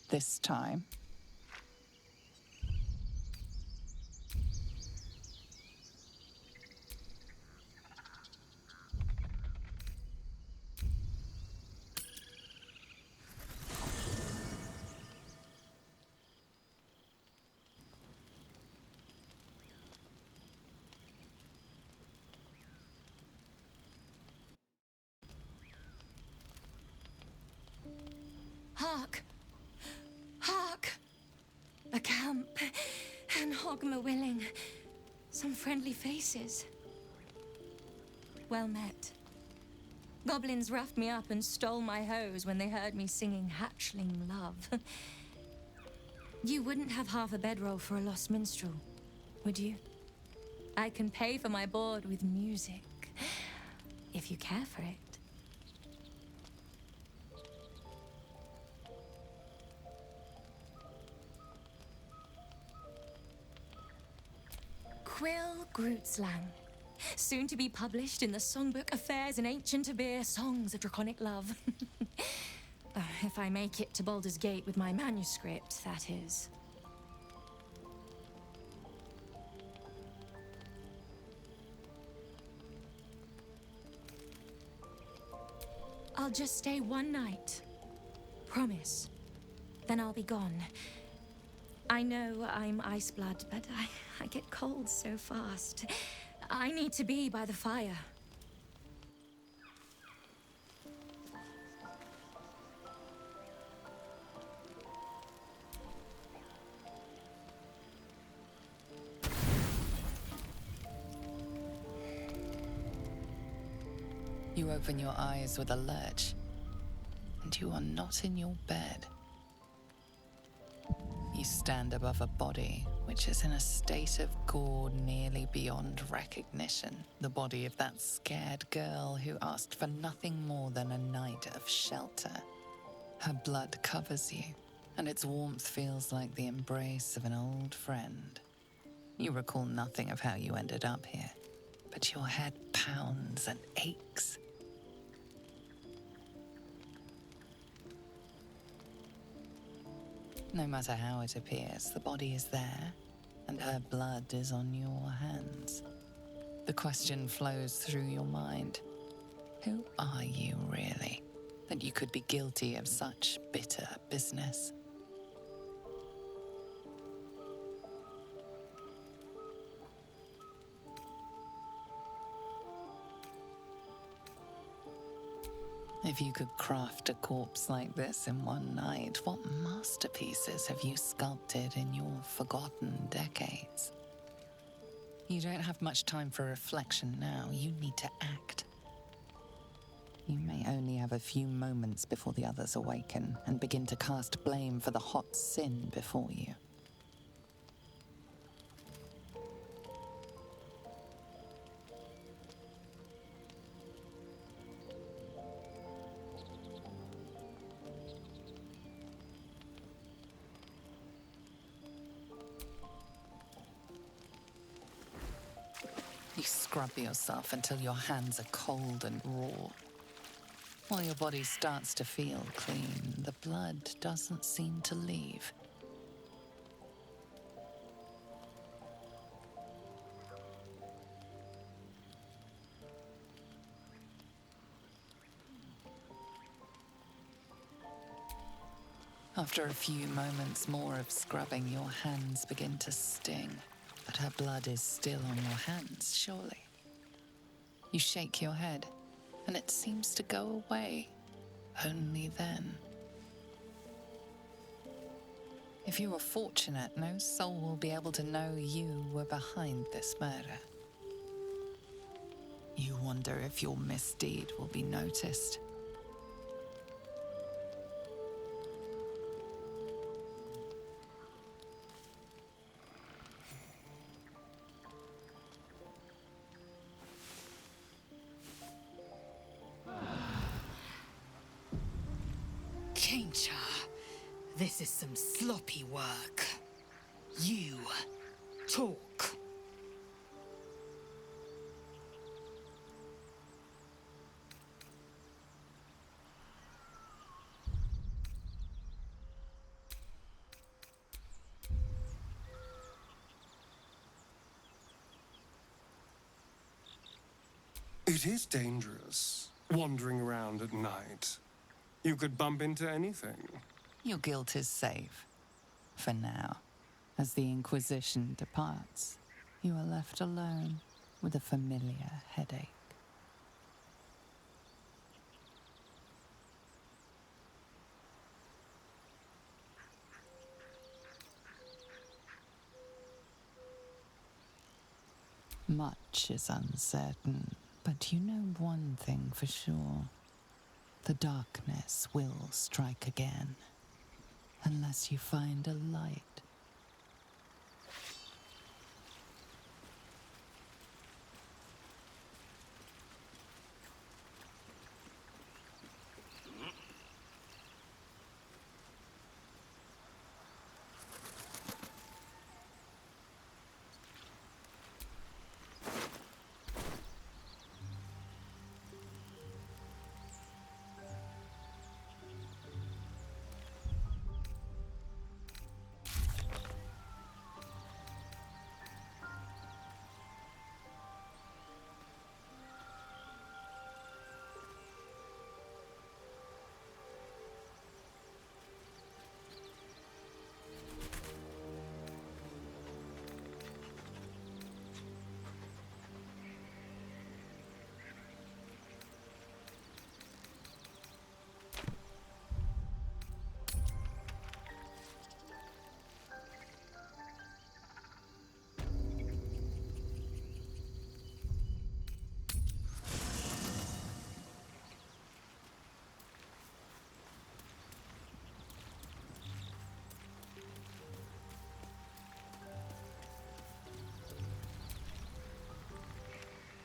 this time. Hark! Hark! A camp, and Hogma willing. Some friendly faces. Well met. Goblins roughed me up and stole my hose when they heard me singing hatchling love. You wouldn't have half a bedroll for a lost minstrel, would you? I can pay for my board with music, if you care for it. Quill Grootslang, soon to be published in the songbook Affairs in Ancient Abir, Songs of Draconic Love. If I make it to Baldur's Gate with my manuscript, that is. I'll just stay one night. Promise. Then I'll be gone. I know I'm ice blood, but I get cold so fast. I need to be by the fire. You open your eyes with a lurch, and you are not in your bed. You stand above a body which is in a state of gore nearly beyond recognition. The body of that scared girl who asked for nothing more than a night of shelter. Her blood covers you, and its warmth feels like the embrace of an old friend. You recall nothing of how you ended up here, but your head pounds and aches. No matter how it appears, the body is there, and her blood is on your hands. The question flows through your mind. Who are you, really, that you could be guilty of such bitter business? If you could craft a corpse like this in one night, what masterpieces have you sculpted in your forgotten decades? You don't have much time for reflection now. You need to act. You may only have a few moments before the others awaken and begin to cast blame for the hot sin before you. You scrub yourself until your hands are cold and raw. While your body starts to feel clean, the blood doesn't seem to leave. After a few moments more of scrubbing, your hands begin to sting. But her blood is still on your hands, surely. You shake your head, and it seems to go away. Only then. If you are fortunate, no soul will be able to know you were behind this murder. You wonder if your misdeed will be noticed. Kincha, this is some sloppy work. You talk. It is dangerous, wandering around at night. You could bump into anything. Your guilt is safe. For now. As the Inquisition departs, you are left alone with a familiar headache. Much is uncertain, but you know one thing for sure. The darkness will strike again, unless you find a light.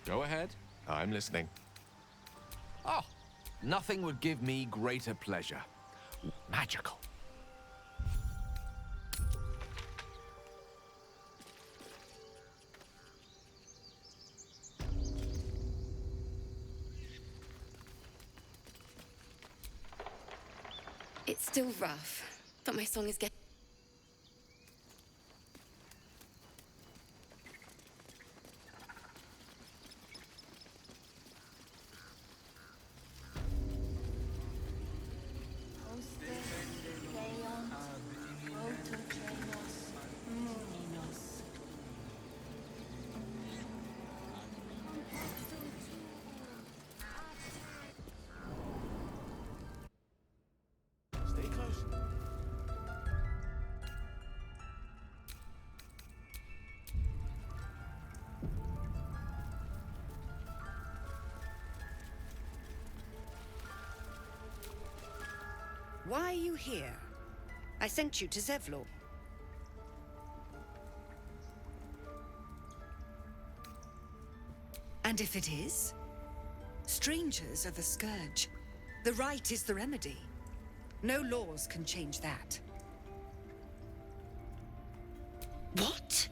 Go ahead. I'm listening. Oh, nothing would give me greater pleasure. Magical. It's still rough, but my song is getting... Stay close. Why are you here? I sent you to Zevlor. And if it is? Strangers are the scourge. The rite is the remedy. No laws can change that. What?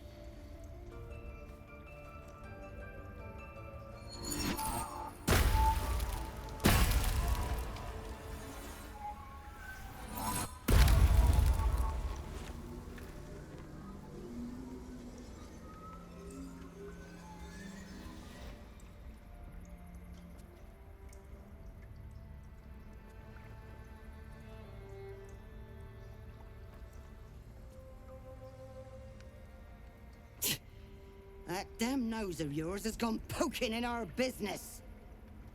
That damn nose of yours has gone poking in our business.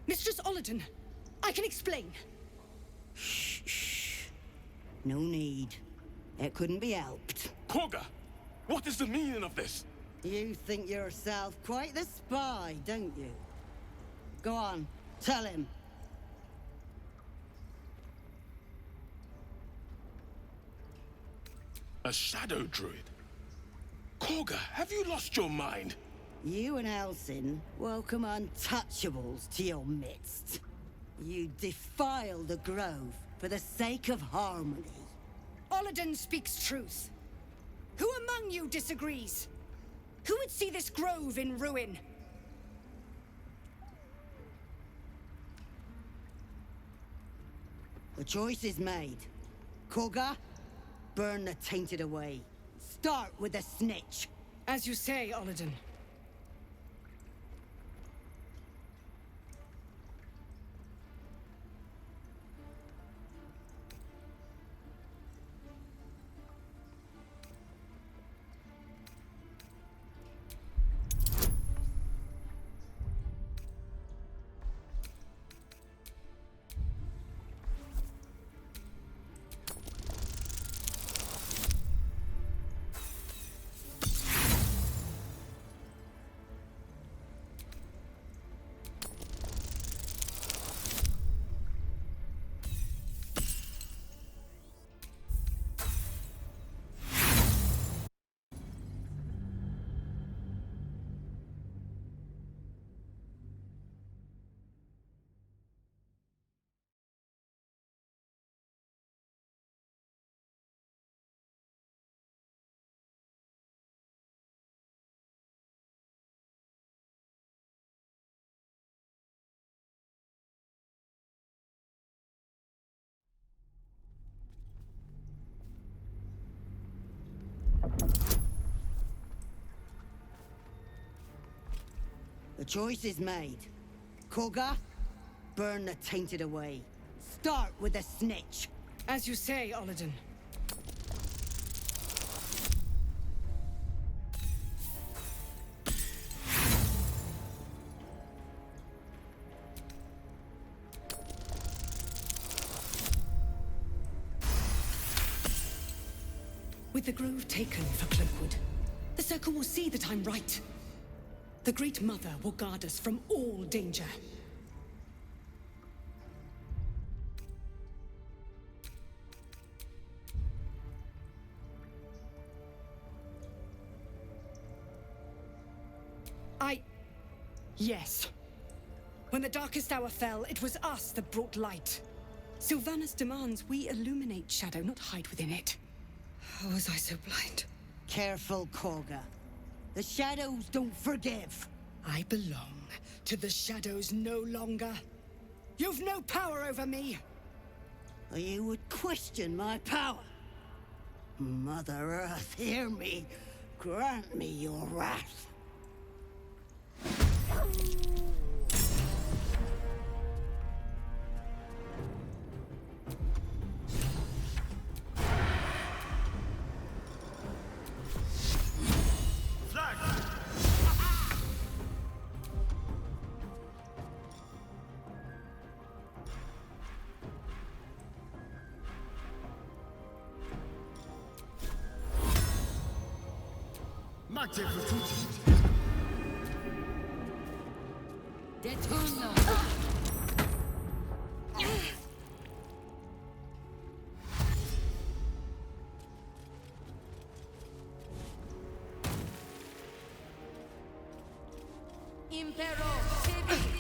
Mistress Olladin, I can explain. Shh. No need. It couldn't be helped. Korga, what is the meaning of this? You think yourself quite the spy, don't you? Go on, tell him. A shadow druid? Korga, have you lost your mind? You and Elsin welcome untouchables to your midst. You defile the grove for the sake of harmony. Olladin speaks truth. Who among you disagrees? Who would see this grove in ruin? The choice is made. Korga, burn the tainted away. Start with the snitch. As you say, Olladin. choice is made. Koga, burn the tainted away. Start with the snitch. As you say, Olladin. With the grove taken for Cloakwood, the Circle will see that I'm right. The Great Mother will guard us from all danger. Yes. When the darkest hour fell, it was us that brought light. Sylvanas demands we illuminate shadow, not hide within it. How was I so blind? Careful, Koga. The shadows don't forgive. I belong to the shadows no longer. You've no power over me. You would question my power. Mother Earth, hear me. Grant me your wrath. Deturno. Impero, Tibi.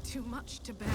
Too much to bear.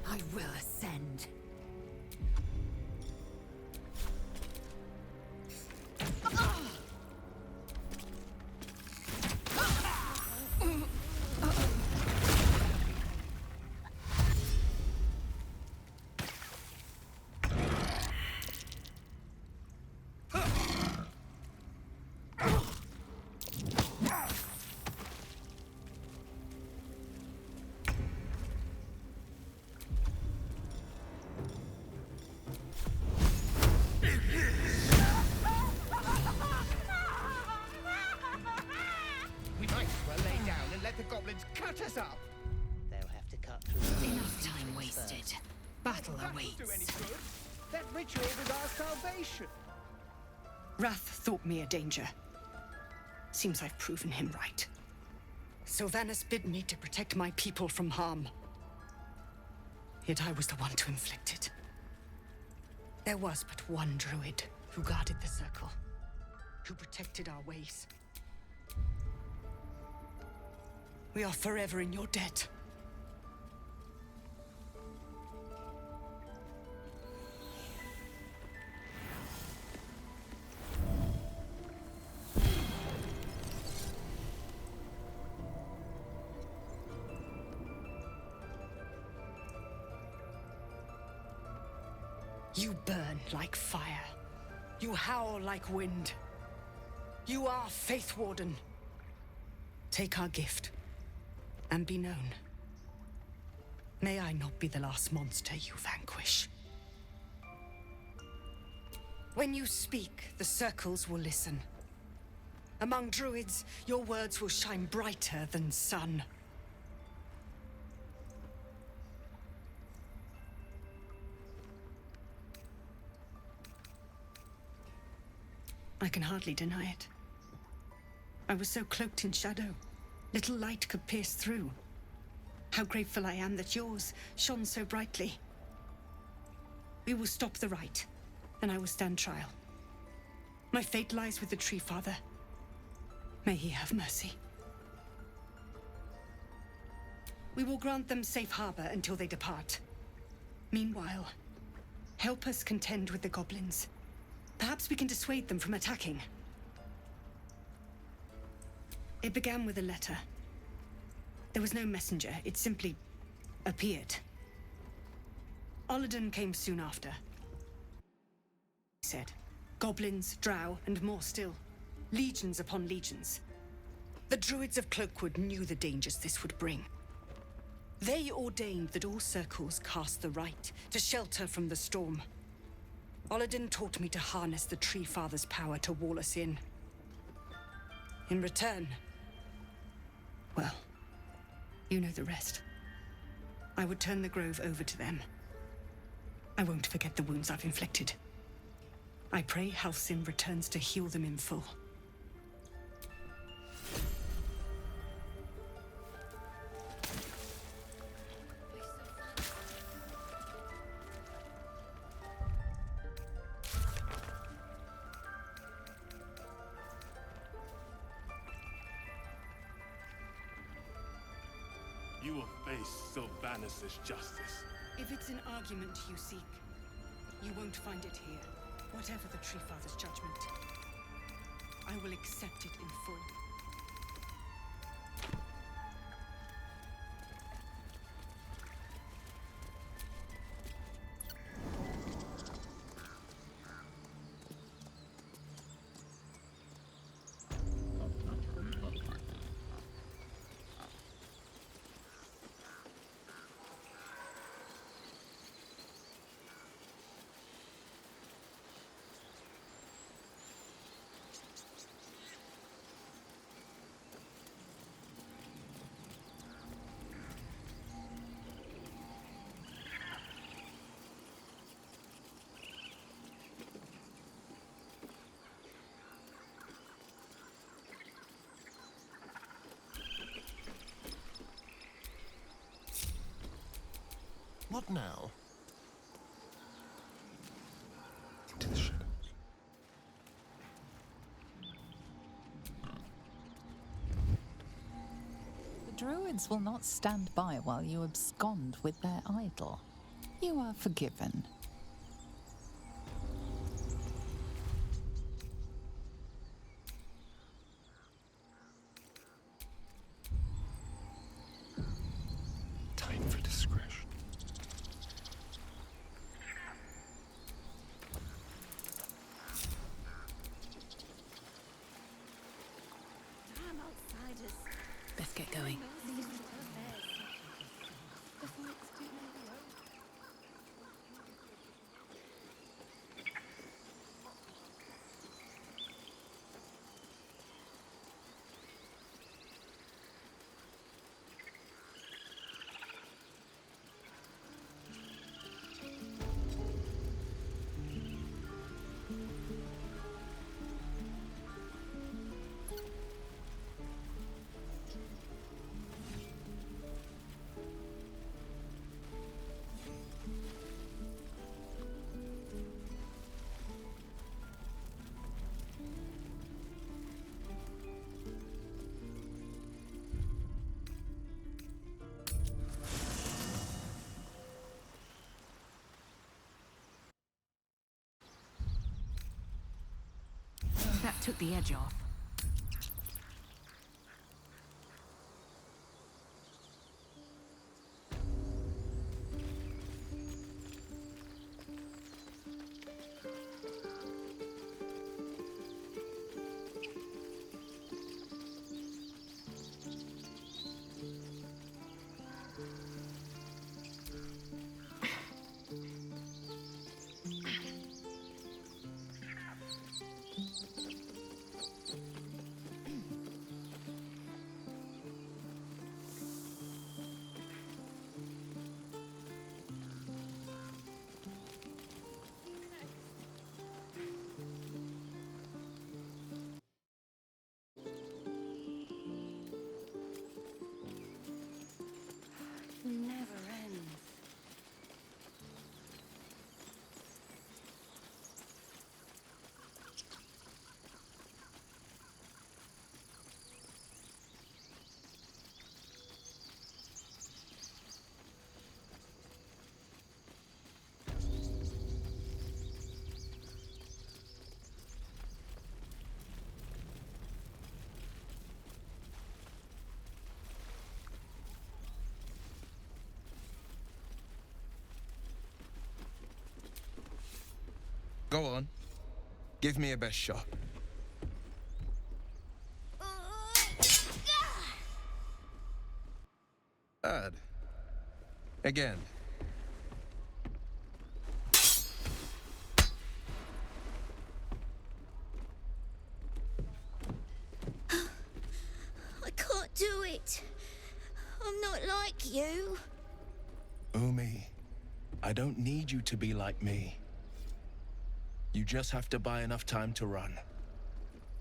I will ascend. We might as well lay down and let the goblins cut us up. They'll have to cut through. Enough time wasted. Battle That won't do any awaits. good. That ritual was our salvation. Wrath thought me a danger. Seems I've proven him right. Sylvanas bid me to protect my people from harm. Yet I was the one to inflict it. There was but one druid who guarded the circle, who protected our ways. We are forever in your debt. You burn like fire. You howl like wind. You are Faith Warden. Take our gift, and be known. May I not be the last monster you vanquish. When you speak, the circles will listen. Among druids, your words will shine brighter than sun. I can hardly deny it. I was so cloaked in shadow, little light could pierce through. How grateful I am that yours shone so brightly. We will stop the rite, then I will stand trial. My fate lies with the Tree Father. May he have mercy. We will grant them safe harbor until they depart. Meanwhile, help us contend with the goblins. Perhaps we can dissuade them from attacking. It began with a letter. There was no messenger, it simply appeared. Olladin came soon after. He said, goblins, drow, and more still. Legions upon legions. The druids of Cloakwood knew the dangers this would bring. They ordained that all circles cast the rite to shelter from the storm. Olladin taught me to harness the Tree Father's power to wall us in. In return, well, you know the rest. I would turn the grove over to them. I won't forget the wounds I've inflicted. I pray Halcyon returns to heal them in full. You will face Sylvanas' justice. If it's an argument you seek, you won't find it here. Whatever the Tree Father's judgment, I will accept it in full. What now? Into the shadows. The druids will not stand by while you abscond with their idol. You are forgiven. Time for discretion. Damn outsiders. Let's get going. That took the edge off. Never ends. Go on. Give me your best shot. Bad. Again. I can't do it. I'm not like you. Umi, I don't need you to be like me. You just have to buy enough time to run.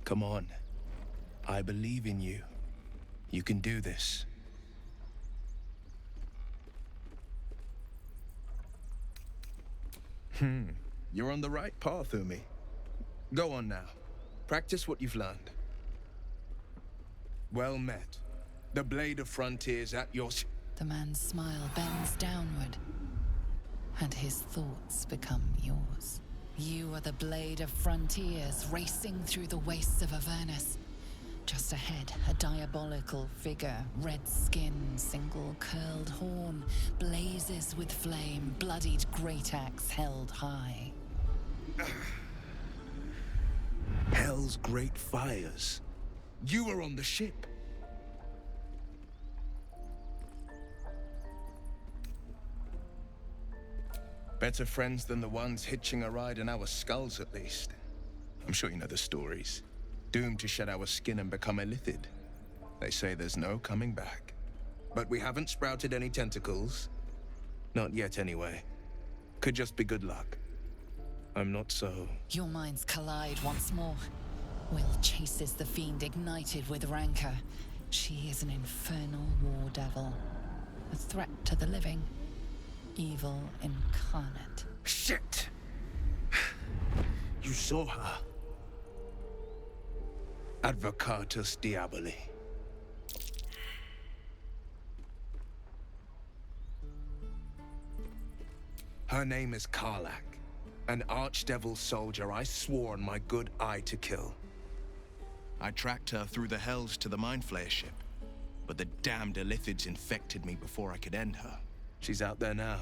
Come on. I believe in you. You can do this. You're on the right path, Umi. Go on now. Practice what you've learned. Well met. The Blade of Frontiers at your... The man's smile bends downward, and his thoughts become yours. You are the Blade of Frontiers, racing through the wastes of Avernus. Just ahead, a diabolical figure, red skin, single curled horn, blazes with flame, bloodied great axe held high. Hell's great fires. You were on the ship. Better friends than the ones hitching a ride in our skulls, at least. I'm sure you know the stories. Doomed to shed our skin and become illithid. They say there's no coming back. But we haven't sprouted any tentacles. Not yet, anyway. Could just be good luck. I'm not so... Your minds collide once more. Will chases the fiend ignited with rancor. She is an infernal war devil. A threat to the living. Evil incarnate. Shit! You saw her. Advocatus Diaboli. Her name is Karlach, an archdevil soldier I swore on my good eye to kill. I tracked her through the hells to the Mind Flayer ship, but the damned Illithids infected me before I could end her. She's out there now,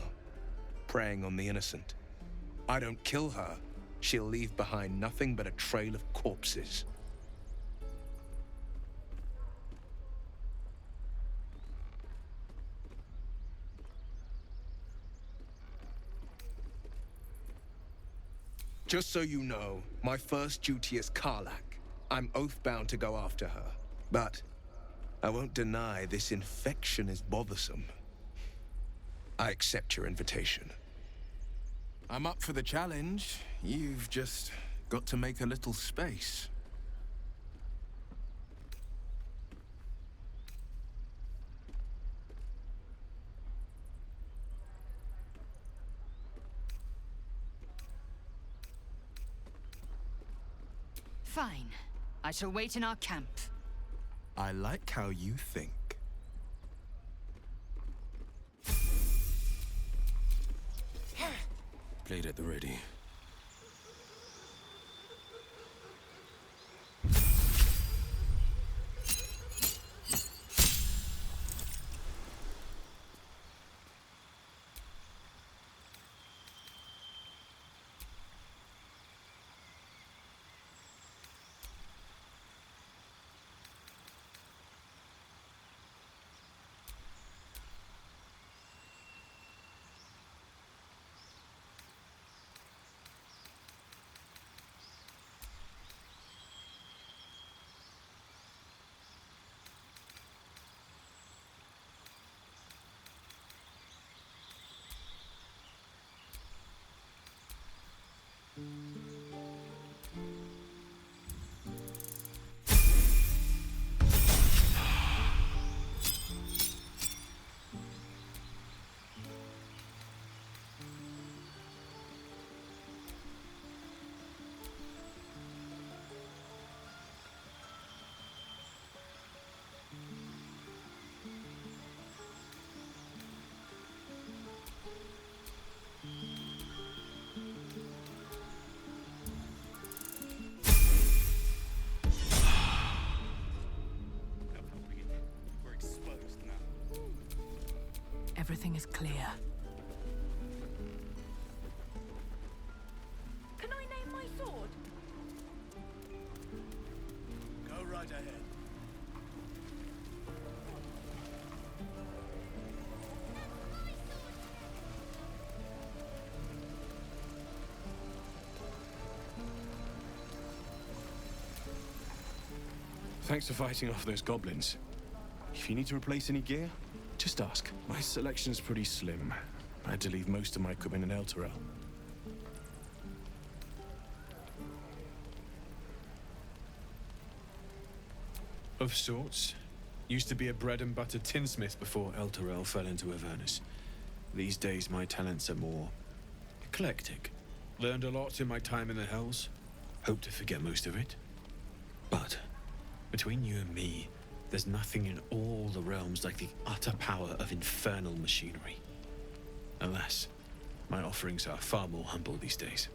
preying on the innocent. I don't kill her, she'll leave behind nothing but a trail of corpses. Just so you know, my first duty is Karlach. I'm oath-bound to go after her. But I won't deny this infection is bothersome. I accept your invitation. I'm up for the challenge. You've just got to make a little space. Fine. I shall wait in our camp. I like how you think. Blade at the ready. Everything is clear. Can I name my sword? Go right ahead. Thanks for fighting off those goblins. If you need to replace any gear, just ask. My selection's pretty slim. I had to leave most of my equipment in Elturel. Of sorts. Used to be a bread and butter tinsmith before Elturel fell into Avernus. These days my talents are more eclectic. Learned a lot in my time in the Hells. Hope to forget most of it. But between you and me, there's nothing in all the realms like the utter power of infernal machinery. Alas, my offerings are far more humble these days.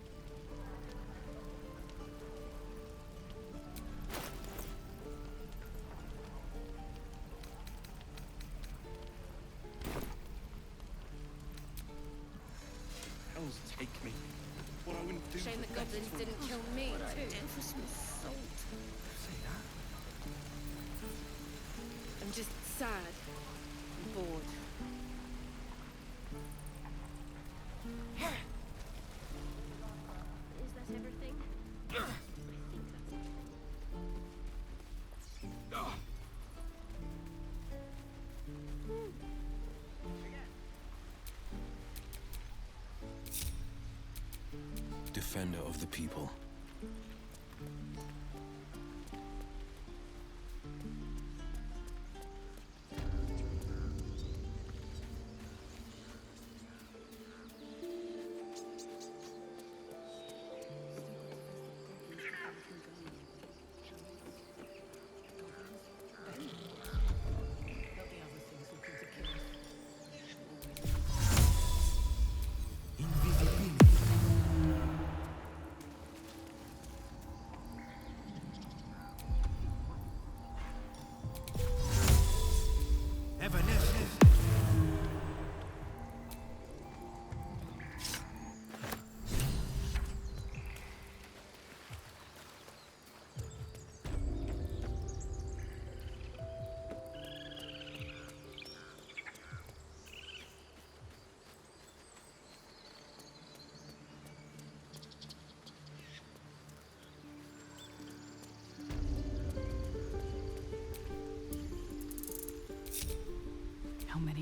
Hells take me. What I wouldn't do. Shame the goblins didn't kill me, too. For some salt. Say that. I'm just sad and bored. Is that everything? I think that's it. Defender of the people.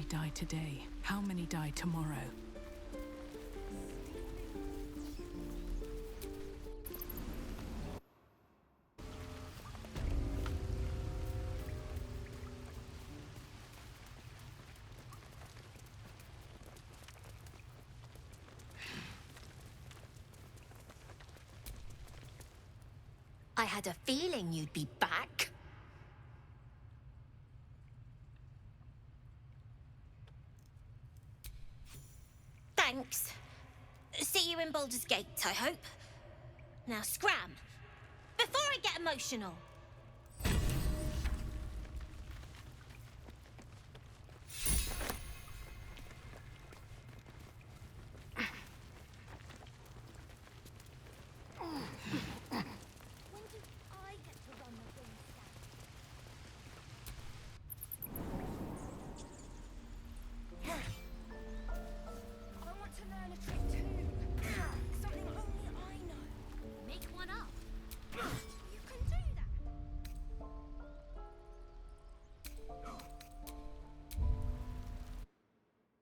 die today? How many die tomorrow? I had a feeling you'd be back. Thanks. See you in Baldur's Gate, I hope. Now scram, before I get emotional.